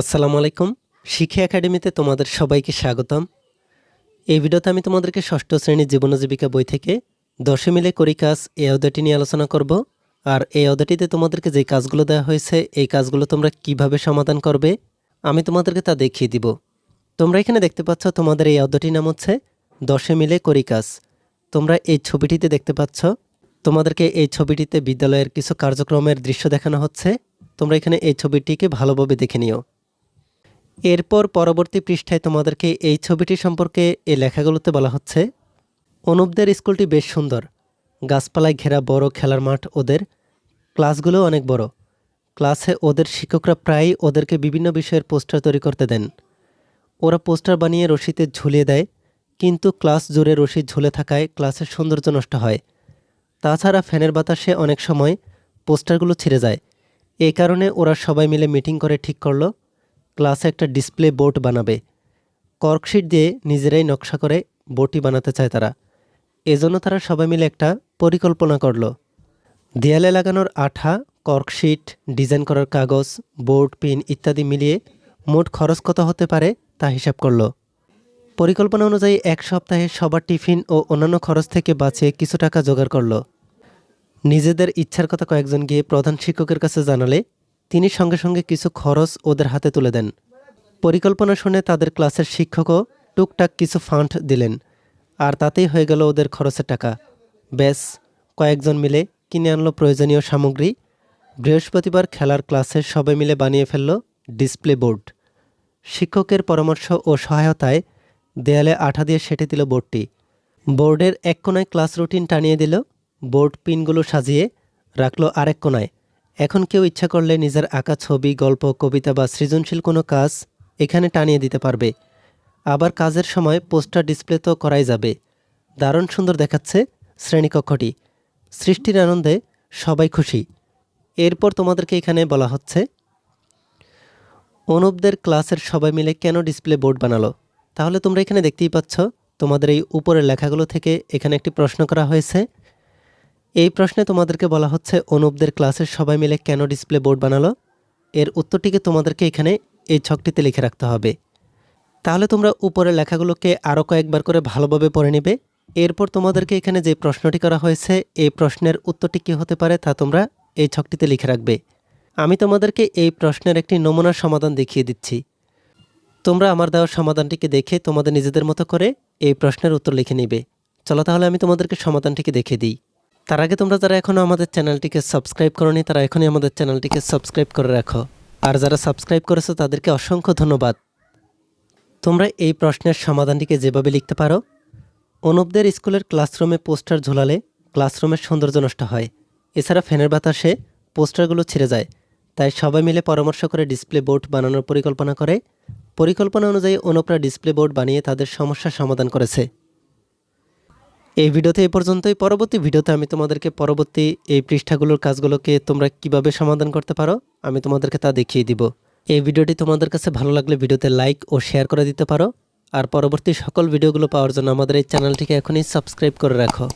আসসালামু আলাইকুম। শিক্ষা একাডেমিতে তোমাদের সবাইকে স্বাগতম। এই ভিডিওতে আমি তোমাদেরকে ষষ্ঠ শ্রেণীর জীবন ও জীবিকা বই থেকে 10 মিলে করি কাজ এই অধ্যায়টি নিয়ে আলোচনা করব। আর এই অধ্যায়টিতে তোমাদেরকে যে কাজগুলো দেওয়া হয়েছে এই কাজগুলো তোমরা কিভাবে সমাধান করবে আমি তোমাদেরকে তা দেখিয়ে দিব। তোমরা এখানে দেখতে পাচ্ছ তোমাদের এই অধ্যায়টির নাম হচ্ছে 10 মিলে করি কাজ। তোমরা এই ছবিটিতে দেখতে পাচ্ছ তোমাদেরকে এই ছবিটিতে বিদ্যালয়ের কিছু কার্যক্রমের দৃশ্য দেখানো হচ্ছে। তোমরা এখানে এই ছবিটিকে ভালোভাবে দেখে নিও। এরপর পরবর্তী পৃষ্ঠায় তোমাদেরকে এই ছবিটি সম্পর্কে এই লেখাগুলোতে বলা হচ্ছে, অনুপদের স্কুলটি বেশ সুন্দর, গাছপালায় ঘেরা বড় খেলার মাঠ, ওদের ক্লাসগুলো অনেক বড়। ক্লাসে ওদের শিক্ষকরা প্রায়ই ওদেরকে বিভিন্ন বিষয়ের পোস্টার তৈরি করতে দেন। ওরা পোস্টার বানিয়ে রশিতে ঝুলিয়ে দেয়, কিন্তু ক্লাস জুড়ে রশি ঝুলে থাকায় ক্লাসের সৌন্দর্য নষ্ট হয়। তাছাড়া ফ্যানের বাতাসে অনেক সময় পোস্টারগুলো ছিঁড়ে যায়। এই কারণে ওরা সবাই মিলে মিটিং করে ঠিক করলো ক্লাসে একটা ডিসপ্লে বোর্ড বানাবে। কর্কশিট দিয়ে নিজেরাই নকশা করে বোর্ডটি বানাতে চায় তারা। এজন্য তারা সবাই মিলে একটা পরিকল্পনা করলো। দেয়ালে লাগানোর আঠা, কর্কশিট, ডিজাইন করার কাগজ, বোর্ড, পিন ইত্যাদি মিলিয়ে মোট খরচ কত হতে পারে তা হিসাব করলো। পরিকল্পনা অনুযায়ী এক সপ্তাহে সবার টিফিন ও অন্যান্য খরচ থেকে বাঁচিয়ে কিছু টাকা জোগাড় করলো। নিজেদের ইচ্ছার কথা কয়েকজন গিয়ে প্রধান শিক্ষকের কাছে জানালে তিনি সঙ্গে সঙ্গে কিছু খরচ ওদের হাতে তুলে দেন। পরিকল্পনা শুনে তাদের ক্লাসের শিক্ষকও টুকটাক কিছু ফান্ড দিলেন, আর তাতেই হয়ে গেল ওদের খরচের টাকা। ব্যাস, কয়েকজন মিলে কিনে আনলো প্রয়োজনীয় সামগ্রী। বৃহস্পতিবার খেলার ক্লাসে সবাই মিলে বানিয়ে ফেলল ডিসপ্লে বোর্ড। শিক্ষকের পরামর্শ ও সহায়তায় দেয়ালে আঠা দিয়ে সেঁটে দিল বোর্ডটি। বোর্ডের এক কোণায় ক্লাস রুটিন টানিয়ে দিল, বোর্ড পিনগুলো সাজিয়ে রাখলো আরেক কোণায়। এখন কেউ ইচ্ছা করলে নিজের আঁকা ছবি, গল্প, কবিতা বা সৃজনশীল কোনো কাজ এখানে টানিয়ে দিতে পারবে। আবার কাজের সময় পোস্টার ডিসপ্লে তো করাই যাবে। দারুণ সুন্দর দেখাচ্ছে শ্রেণীকক্ষটি। সৃষ্টির আনন্দে সবাই খুশি। এরপর তোমাদেরকে এখানে বলা হচ্ছে, অনুপদের ক্লাসের সবাই মিলে কেন ডিসপ্লে বোর্ড বানালো। তাহলে তোমরা এখানে দেখতেই পাচ্ছ তোমাদের এই উপরের লেখাগুলো থেকে এখানে একটি প্রশ্ন করা হয়েছে। এই প্রশ্নে তোমাদেরকে বলা হচ্ছে অনুপদের ক্লাসের সবাই মিলে কেন ডিসপ্লে বোর্ড বানালো। এর উত্তরটিকে তোমাদেরকে এখানে এই ছকটিতে লিখে রাখতে হবে। তাহলে তোমরা উপরের লেখাগুলোকে আরও কয়েকবার করে ভালোভাবে পড়ে নিবে। এরপর তোমাদেরকে এখানে যে প্রশ্নটি করা হয়েছে এই প্রশ্নের উত্তরটি কী হতে পারে তা তোমরা এই ছকটিতে লিখে রাখবে। আমি তোমাদেরকে এই প্রশ্নের একটি নমুনার সমাধান দেখিয়ে দিচ্ছি। তোমরা আমার দেওয়া সমাধানটিকে দেখে তোমাদের নিজেদের মতো করে এই প্রশ্নের উত্তর লিখে নিবে। চলো তাহলে আমি তোমাদেরকে সমাধানটিকে দেখিয়ে দিই। তার আগে তোমরা যারা এখনও আমাদের চ্যানেলটিকে সাবস্ক্রাইব করোনি তারা এখনই আমাদের চ্যানেলটিকে সাবস্ক্রাইব করে রাখো। আর যারা সাবস্ক্রাইব করেছো তাদেরকে অসংখ্য ধন্যবাদ। তোমরা এই প্রশ্নের সমাধানটিকে যেভাবে লিখতে পারো, অনুপদের স্কুলের ক্লাসরুমে পোস্টার ঝোলালে ক্লাসরুমের সৌন্দর্য নষ্ট হয়। এছাড়া ফ্যানের বাতাসে পোস্টারগুলো ছিঁড়ে যায়। তাই সবাই মিলে পরামর্শ করে ডিসপ্লে বোর্ড বানানোর পরিকল্পনা করে। পরিকল্পনা অনুযায়ী অনুপরা ডিসপ্লে বোর্ড বানিয়ে তাদের সমস্যার সমাধান করেছে। এই ভিডিওতে এই পর্যন্তই। পরবর্তী ভিডিওতে আমি তোমাদেরকে পরবর্তী এই পৃষ্ঠাগুলোর কাজগুলোকে তোমরা কিভাবে সমাধান করতে পারো আমি তোমাদেরকে তা দেখিয়ে দিব। এই ভিডিওটি তোমাদের কাছে ভালো লাগলে ভিডিওতে লাইক ও শেয়ার করে দিতে পারো। আর পরবর্তী সকল ভিডিওগুলো পাওয়ার জন্য আমাদের এই চ্যানেলটিকে এখনই সাবস্ক্রাইব করে রাখো।